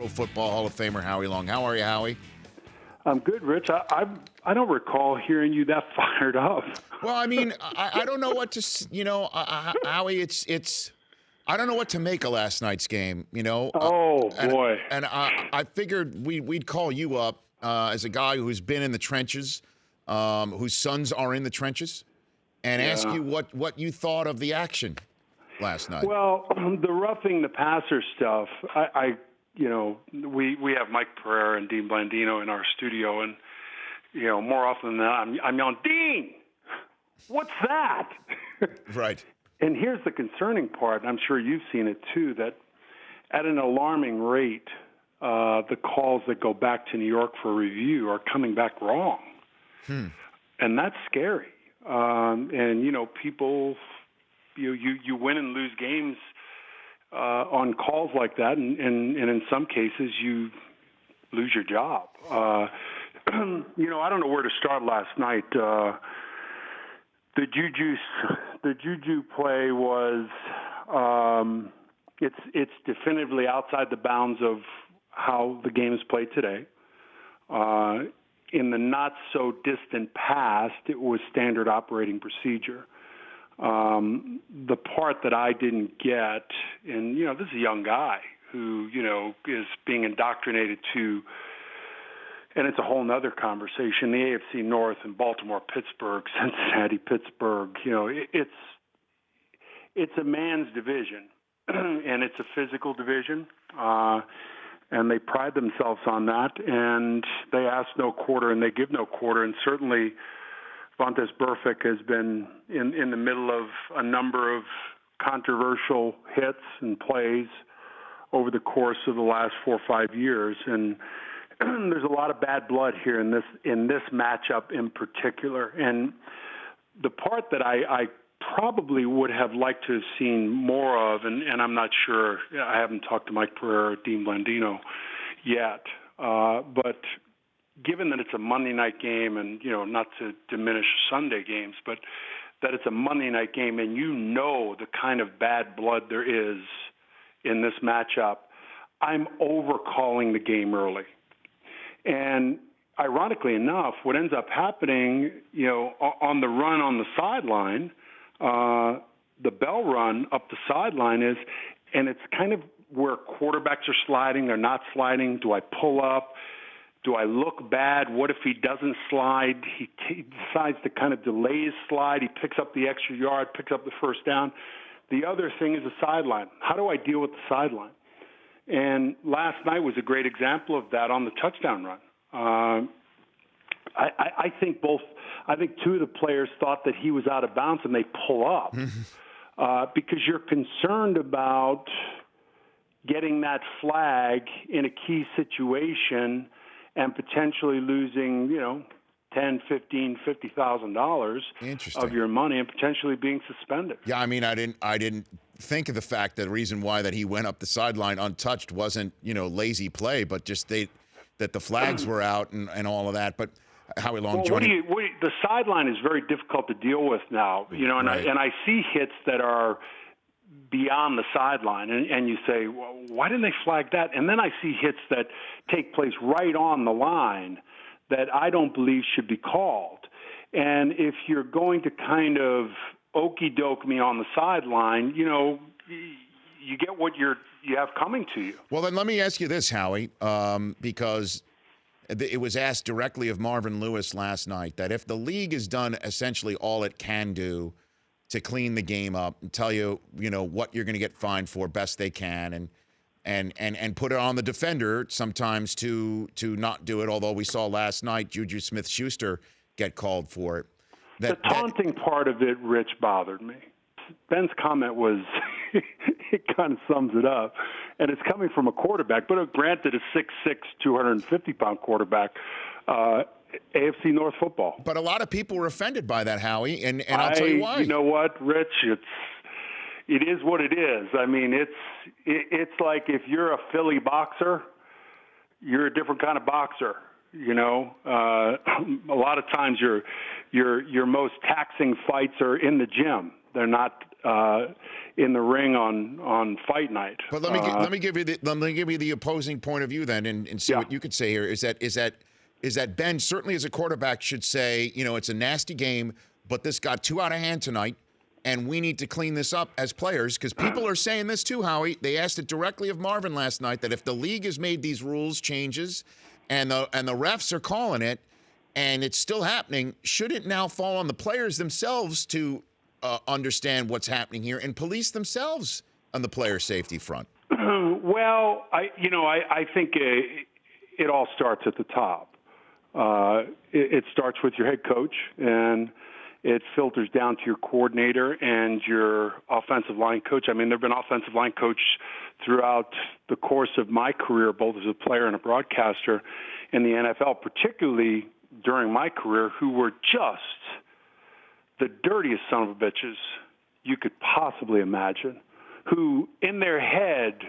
Football Hall of Famer Howie Long. How are you, Howie? I'm good, Rich. I don't recall hearing you that fired up. Well, I mean, I don't know what to, Howie, it's I don't know what to make of last night's game, Oh, boy. And I figured we'd call you up as a guy who's been in the trenches, whose sons are in the trenches, and ask you what you thought of the action last night. Well, the roughing the passer stuff, we have Mike Pereira and Dean Blandino in our studio, and, more often than not, I'm yelling, Dean, what's that? Right. And here's the concerning part, and I'm sure you've seen it too, that at an alarming rate, the calls that go back to New York for review are coming back wrong. And that's scary. People, you win and lose games on calls like that, and in some cases you lose your job. I don't know where to start last night. The Juju play was it's definitively outside the bounds of how the game is played today. In the not so distant past, it was standard operating procedure. The part that I didn't get, and this is a young guy who is being indoctrinated to. And it's a whole nother conversation. The AFC North and Baltimore, Pittsburgh, Cincinnati, Pittsburgh. It's a man's division, and it's a physical division, and they pride themselves on that. And they ask no quarter, and they give no quarter. And certainly, Vontaze Burfict has been in the middle of a number of controversial hits and plays over the course of the last 4 or 5 years, and there's a lot of bad blood here in this matchup in particular. And the part that I probably would have liked to have seen more of, and I'm not sure, I haven't talked to Mike Pereira or Dean Blandino yet, but given that it's a Monday night game, and not to diminish Sunday games, but that it's a Monday night game, and the kind of bad blood there is in this matchup, I'm overcalling the game early. And ironically enough, what ends up happening, on the run on the sideline, the bell run up the sideline and it's kind of where quarterbacks are sliding, they're not sliding. Do I pull up? Do I look bad? What if he doesn't slide? He decides to kind of delay his slide. He picks up the extra yard, picks up the first down. The other thing is the sideline. How do I deal with the sideline? And last night was a great example of that on the touchdown run. I think two of the players thought that he was out of bounds, and they pull up because you're concerned about getting that flag in a key situation and potentially losing, $10, $15, $50,000 of your money and potentially being suspended. Yeah, I mean, I didn't think of the fact that the reason why that he went up the sideline untouched wasn't, lazy play, but just that the flags were out and all of that. But Howie Long joining. The sideline is very difficult to deal with now, and Right. I see hits that are beyond the sideline, and you say, well, why didn't they flag that? And then I see hits that take place right on the line that I don't believe should be called. And if you're going to kind of okey-doke me on the sideline, you get what you have coming to you. Well, then let me ask you this, Howie, because it was asked directly of Marvin Lewis last night that if the league has done essentially all it can do to clean the game up and tell you, what you're going to get fined for best they can, and put it on the defender sometimes to not do it, although we saw last night Juju Smith-Schuster get called for it. The taunting part of it, Rich, bothered me. Ben's comment was, it kind of sums it up, and it's coming from a quarterback, but granted a 6'6", 250-pound quarterback, AFC North football. But a lot of people were offended by that, Howie, and I'll tell you why. You know what, Rich? It is what it is. I mean, it's like if you're a Philly boxer, you're a different kind of boxer. A lot of times your most taxing fights are in the gym. They're not in the ring on fight night. But let me give you the opposing point of view then, and see what you could say here. Is that Ben, certainly as a quarterback, should say, it's a nasty game, but this got too out of hand tonight, and we need to clean this up as players, because people are saying this too, Howie. They asked it directly of Marvin last night, that if the league has made these rules changes and the refs are calling it and it's still happening, should it now fall on the players themselves to understand what's happening here and police themselves on the player safety front? Well, I think it all starts at the top. It starts with your head coach, and it filters down to your coordinator and your offensive line coach. I mean, there have been offensive line coaches throughout the course of my career, both as a player and a broadcaster in the NFL, particularly during my career, who were just the dirtiest son of a bitches you could possibly imagine, who in their head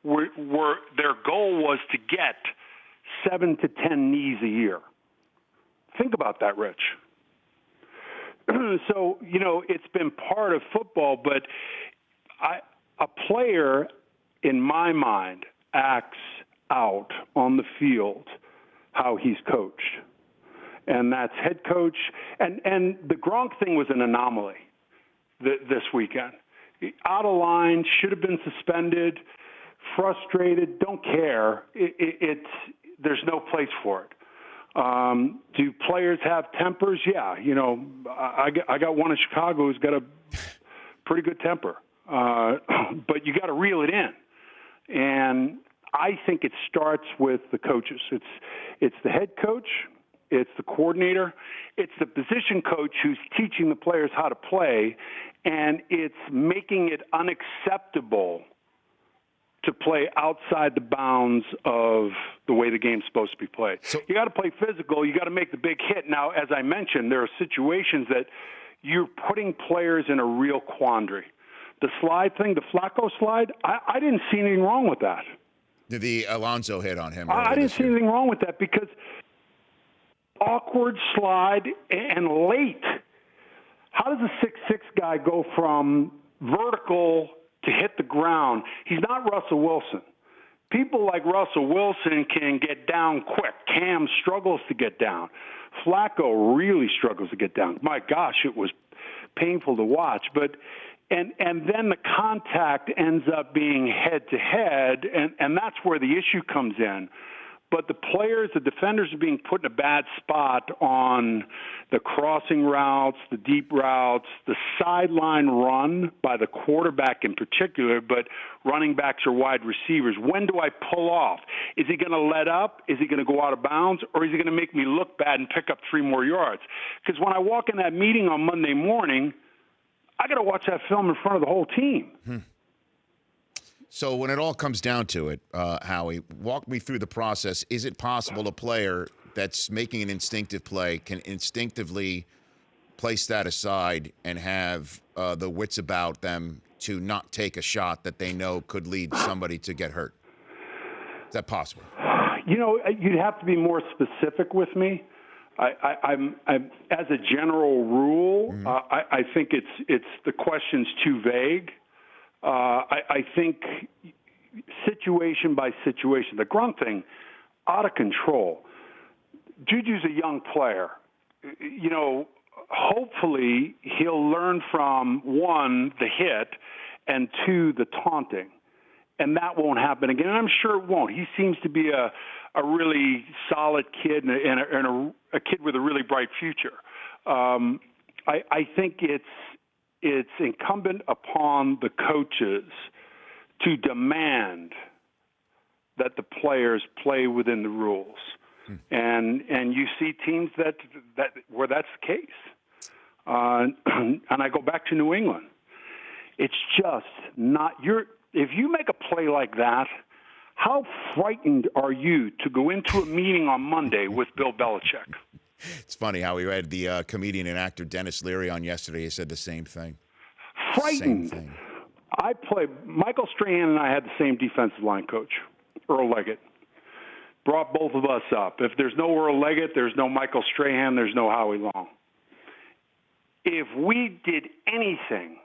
were their goal was to get 7 to 10 knees a year. Think about that, Rich. So, it's been part of football, but a player, in my mind, acts out on the field how he's coached. And that's head coach. And the Gronk thing was an anomaly this weekend. Out of line, should have been suspended, frustrated, don't care. There's no place for it. Do players have tempers? Yeah. I got one in Chicago who's got a pretty good temper. But you got to reel it in. And I think it starts with the coaches. It's the head coach. It's the coordinator. It's the position coach who's teaching the players how to play. And it's making it unacceptable to play outside the bounds of the way the game's supposed to be played. So you got to play physical. You got to make the big hit. Now, as I mentioned, there are situations that you're putting players in a real quandary. The slide thing, the Flacco slide, I didn't see anything wrong with that. The Alonso hit on him. I didn't see anything wrong with that because awkward slide and late. How does a 6'6" guy go from vertical to hit the ground? He's not Russell Wilson. People like Russell Wilson can get down quick. Cam struggles to get down. Flacco really struggles to get down. My gosh, it was painful to watch. But and then the contact ends up being head-to-head, and that's where the issue comes in. But the players, the defenders are being put in a bad spot on the crossing routes, the deep routes, the sideline run by the quarterback in particular, but running backs or wide receivers. When do I pull off? Is he going to let up? Is he going to go out of bounds? Or is he going to make me look bad and pick up 3 more yards? Because when I walk in that meeting on Monday morning, I got to watch that film in front of the whole team. So when it all comes down to it, Howie, walk me through the process. Is it possible a player that's making an instinctive play can instinctively place that aside and have the wits about them to not take a shot that they know could lead somebody to get hurt? Is that possible? You'd have to be more specific with me. I'm as a general rule, I think it's the question's too vague. I think situation by situation, the Gronk thing, out of control. Juju's a young player. Hopefully he'll learn from, 1, the hit, and 2, the taunting. And that won't happen again. And I'm sure it won't. He seems to be a really solid kid and a kid with a really bright future. I think it's incumbent upon the coaches to demand that the players play within the rules. And you see teams that where that's the case. And I go back to New England. It's just not if you make a play like that, how frightened are you to go into a meeting on Monday with Bill Belichick? It's funny how we had the comedian and actor Dennis Leary on yesterday. He said the same thing. Frightened. Same thing. Michael Strahan and I had the same defensive line coach, Earl Leggett. Brought both of us up. If there's no Earl Leggett, there's no Michael Strahan, there's no Howie Long. if we did anything,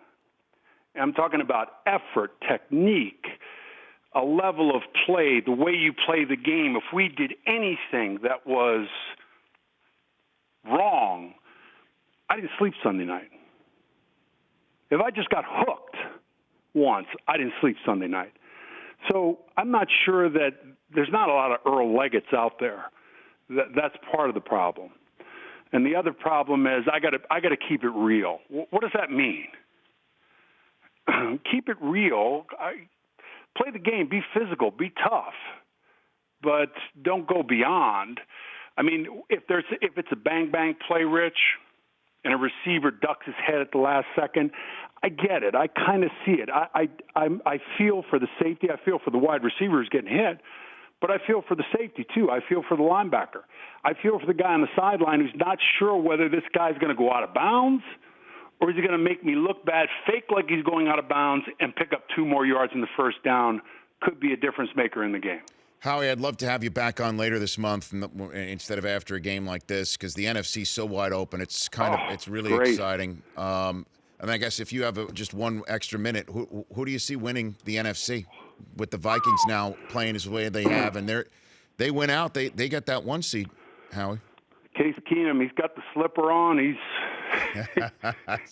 and I'm talking about effort, technique, a level of play, the way you play the game, if we did anything that was wrong, I didn't sleep Sunday night. If I just got hooked once, I didn't sleep Sunday night. So I'm not sure that there's not a lot of Earl Leggett's out there. That's part of the problem. And the other problem is I got to keep it real. What does that mean? Keep it real. Play the game. Be physical. Be tough. But don't go beyond. I mean, if it's a bang-bang play, Rich, and a receiver ducks his head at the last second, I get it. I kind of see it. I feel for the safety. I feel for the wide receiver who's getting hit. But I feel for the safety, too. I feel for the linebacker. I feel for the guy on the sideline who's not sure whether this guy's going to go out of bounds or is he going to make me look bad, fake like he's going out of bounds, and pick up 2 more yards in the first down. Could be a difference maker in the game. Howie, I'd love to have you back on later this month instead of after a game like this because the NFC's so wide open. It's it's really great. exciting. And I guess if you have just one extra minute, who do you see winning the NFC with the Vikings now playing as the way they have? And they went out. They got that 1 seed, Howie. Case Keenum, he's got the slipper on. He's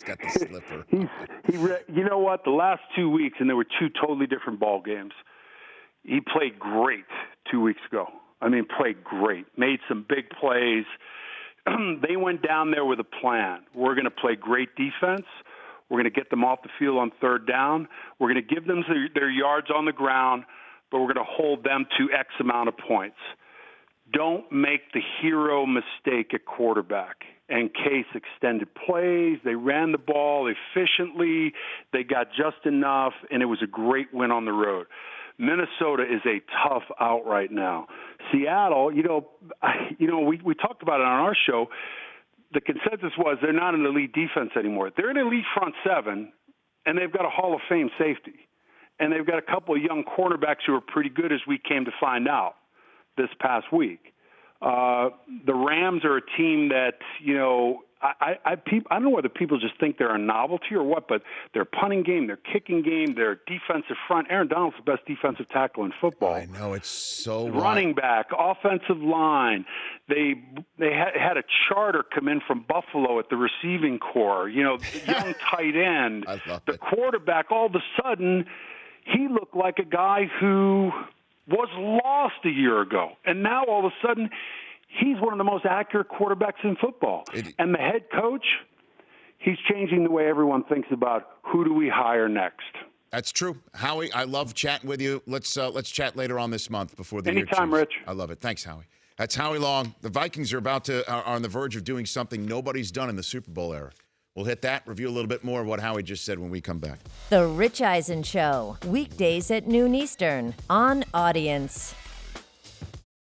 got the slipper. You know what? The last 2 weeks, and there were 2 totally different ball games. He played great 2 weeks ago. I mean, played great. Made some big plays. They went down there with a plan. We're going to play great defense. We're going to get them off the field on 3rd down. We're going to give them their yards on the ground, but we're going to hold them to X amount of points. Don't make the hero mistake at quarterback. And Case extended plays. They ran the ball efficiently. They got just enough, and it was a great win on the road. Minnesota is a tough out right now. Seattle, we talked about it on our show. The consensus was they're not an elite defense anymore. They're an elite front 7, and they've got a Hall of Fame safety. And they've got a couple of young cornerbacks who are pretty good, as we came to find out this past week. The Rams are a team that, I don't know whether people just think they're a novelty or what, but their punting game, their kicking game, their defensive front. Aaron Donald's the best defensive tackle in football. I know, it's so running back, offensive line. They had a charter come in from Buffalo at the receiving corps. Young tight end. I love the it. Quarterback. All of a sudden, he looked like a guy who was lost a year ago, and now all of a sudden, he's one of the most accurate quarterbacks in football. And the head coach, he's changing the way everyone thinks about who do we hire next. That's true. Howie, I love chatting with you. Let's chat later on this month before the year Anytime, changes. Rich. I love it. Thanks, Howie. That's Howie Long. The Vikings are on the verge of doing something nobody's done in the Super Bowl era. We'll hit that, review a little bit more of what Howie just said when we come back. The Rich Eisen Show, weekdays at noon Eastern on Audience.